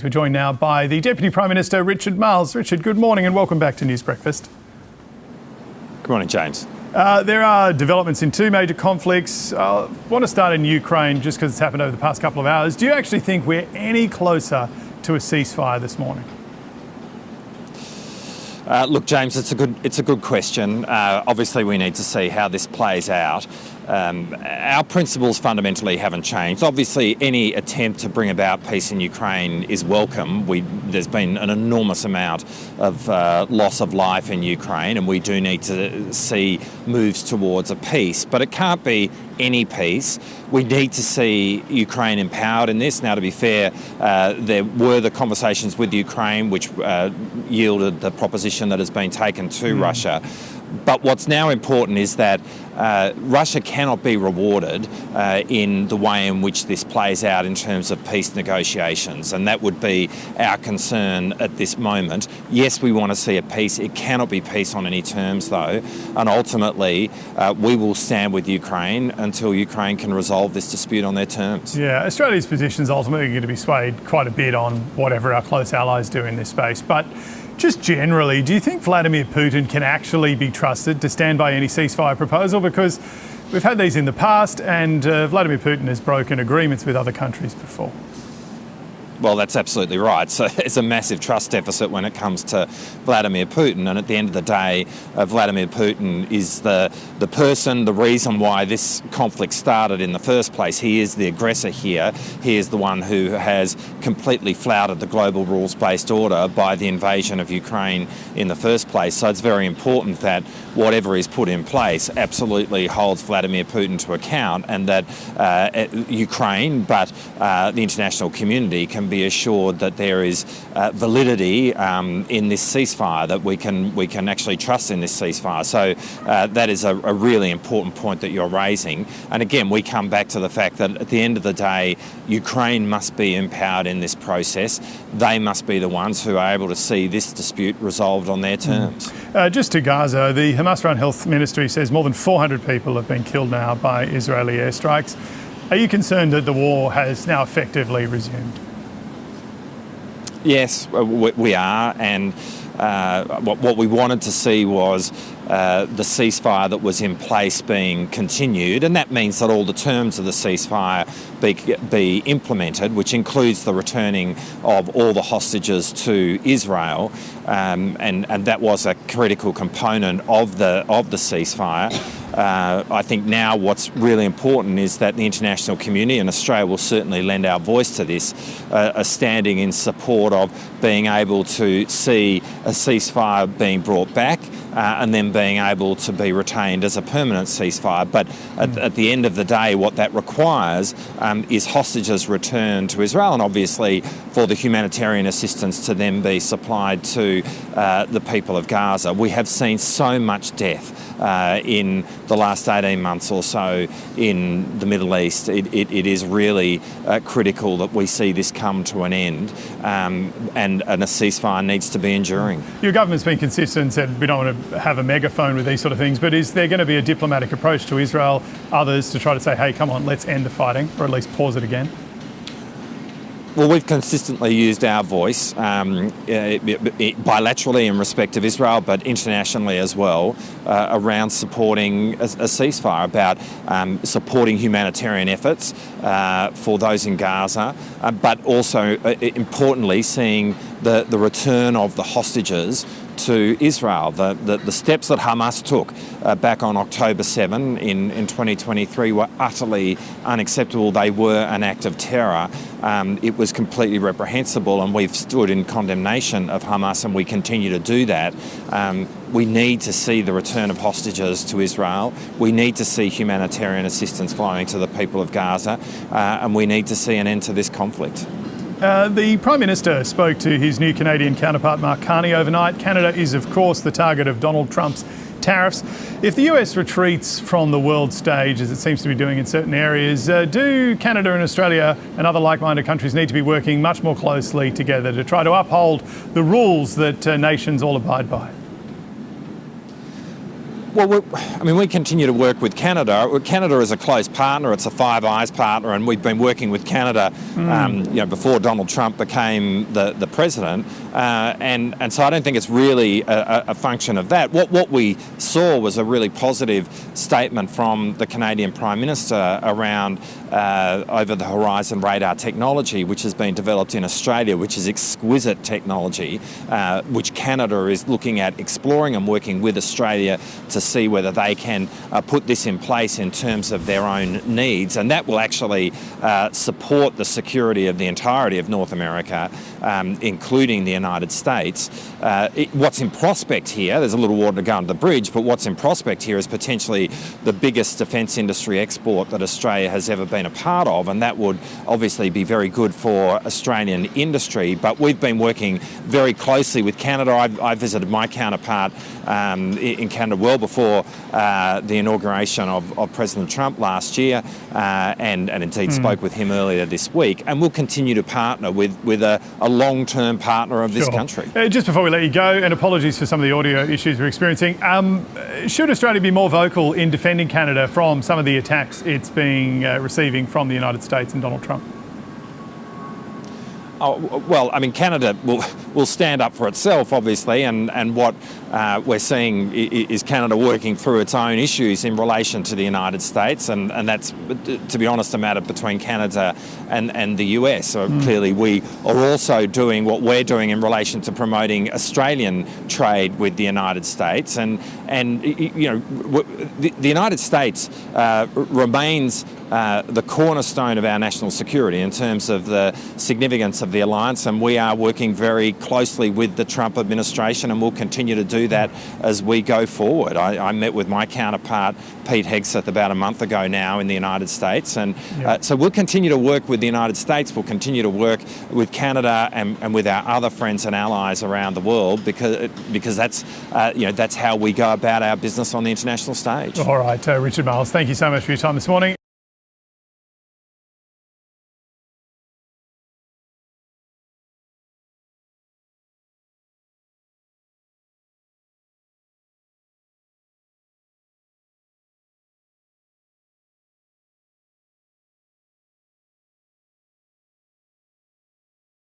We're joined now by the Deputy Prime Minister, Richard Marles. Richard, good morning and welcome back to News Breakfast. Good morning, James. There are developments in two major conflicts. I want to start in Ukraine just because it's happened over the past couple of hours. Do you actually think we're any closer to a ceasefire this morning? Look, James, it's a good question. Obviously, we need to see how this plays out. Our principles fundamentally haven't changed. Obviously, any attempt to bring about peace in Ukraine is welcome. There's been an enormous amount of loss of life in Ukraine, and we do need to see moves towards a peace. But it can't be any peace. We need to see Ukraine empowered in this. Now, to be fair, there were the conversations with Ukraine which yielded the proposition that has been taken to Russia. But what's now important is that Russia cannot be rewarded in the way in which this plays out in terms of peace negotiations, and that would be our concern at this moment. Yes, we want to see a peace. It cannot be peace on any terms, though, and ultimately we will stand with Ukraine until Ukraine can resolve this dispute on their terms. Yeah, Australia's position is ultimately going to be swayed quite a bit on whatever our close allies do in this space, but just generally, do you think Vladimir Putin can actually be trusted to stand by any ceasefire proposal? Because we've had these in the past and Vladimir Putin has broken agreements with other countries before. Well, that's absolutely right. So there's a massive trust deficit when it comes to Vladimir Putin. And at the end of the day, Vladimir Putin is the person, the reason why this conflict started in the first place. He is the aggressor here. He is the one who has completely flouted the global rules-based order by the invasion of Ukraine in the first place. So it's very important that whatever is put in place absolutely holds Vladimir Putin to account, and that Ukraine, but the international community can be assured that there is validity in this ceasefire, that we can actually trust in this ceasefire. So that is a really important point that you're raising. And again, we come back to the fact that at the end of the day, Ukraine must be empowered in this process. They must be the ones who are able to see this dispute resolved on their terms. Just to Gaza, the Hamas-run health ministry says more than 400 people have been killed now by Israeli airstrikes. Are you concerned that the war has now effectively resumed? Yes, we are, and what we wanted to see was the ceasefire that was in place being continued, and that means that all the terms of the ceasefire be implemented, which includes the returning of all the hostages to Israel, and that was a critical component of the ceasefire. I think now what's really important is that the international community, and Australia will certainly lend our voice to this, are standing in support of being able to see a ceasefire being brought back and then being able to be retained as a permanent ceasefire. But at the end of the day, what that requires is hostages returned to Israel, and obviously for the humanitarian assistance to then be supplied to the people of Gaza. We have seen so much death in the last 18 months or so in the Middle East. It is really critical that we see this come to an end, and a ceasefire needs to be enduring. Your government's been consistent and said we don't want to have a megaphone with these sort of things, but is there going to be a diplomatic approach to Israel, others, to try to say, hey, come on, let's end the fighting, or at least pause it again? Well, we've consistently used our voice bilaterally in respect of Israel, but internationally as well, around supporting a ceasefire, about supporting humanitarian efforts for those in Gaza, but also, importantly, seeing the return of the hostages to Israel. The steps that Hamas took back on October 7 in 2023 were utterly unacceptable. They were an act of terror. It was completely reprehensible, and we've stood in condemnation of Hamas, and we continue to do that. We need to see the return of hostages to Israel. We need to see humanitarian assistance flowing to the people of Gaza, and we need to see an end to this conflict. The Prime Minister spoke to his new Canadian counterpart, Mark Carney, overnight. Canada is, of course, the target of Donald Trump's tariffs. If the US retreats from the world stage, as it seems to be doing in certain areas, do Canada and Australia and other like-minded countries need to be working much more closely together to try to uphold the rules that nations all abide by? Well, we continue to work with Canada. Canada is a close partner. It's a Five Eyes partner, and we've been working with Canada, before Donald Trump became the president. And so I don't think it's really a function of that. What we saw was a really positive statement from the Canadian Prime Minister around over-the-horizon radar technology, which has been developed in Australia, which is exquisite technology, which Canada is looking at exploring and working with Australia to see whether they can put this in place in terms of their own needs. And that will actually support the security of the entirety of North America, including the United States. What's in prospect here, there's a little water to go under the bridge, but what's in prospect here is potentially the biggest defence industry export that Australia has ever been a part of, and that would obviously be very good for Australian industry. But we've been working very closely with Canada. I visited my counterpart in Canada well before the inauguration of President Trump last year, and indeed spoke with him earlier this week, and we'll continue to partner with a long-term partner of this country. Just before we let you go, and apologies for some of the audio issues we're experiencing, should Australia be more vocal in defending Canada from some of the attacks it's being receiving from the United States and Donald Trump? Oh, well, I mean, Canada will stand up for itself, obviously, and what we're seeing is Canada working through its own issues in relation to the United States, and that's, to be honest, a matter between Canada and the US. So clearly we are also doing what we're doing in relation to promoting Australian trade with the United States, and the United States remains the cornerstone of our national security in terms of the significance of the alliance, and we are working very closely with the Trump administration, and we'll continue to do that as we go forward. I met with my counterpart Pete Hegseth about a month ago now in the United States, and so we'll continue to work with the United States. We'll continue to work with Canada and with our other friends and allies around the world, because that's that's how we go about our business on the international stage. All right, Richard Marles, thank you so much for your time this morning.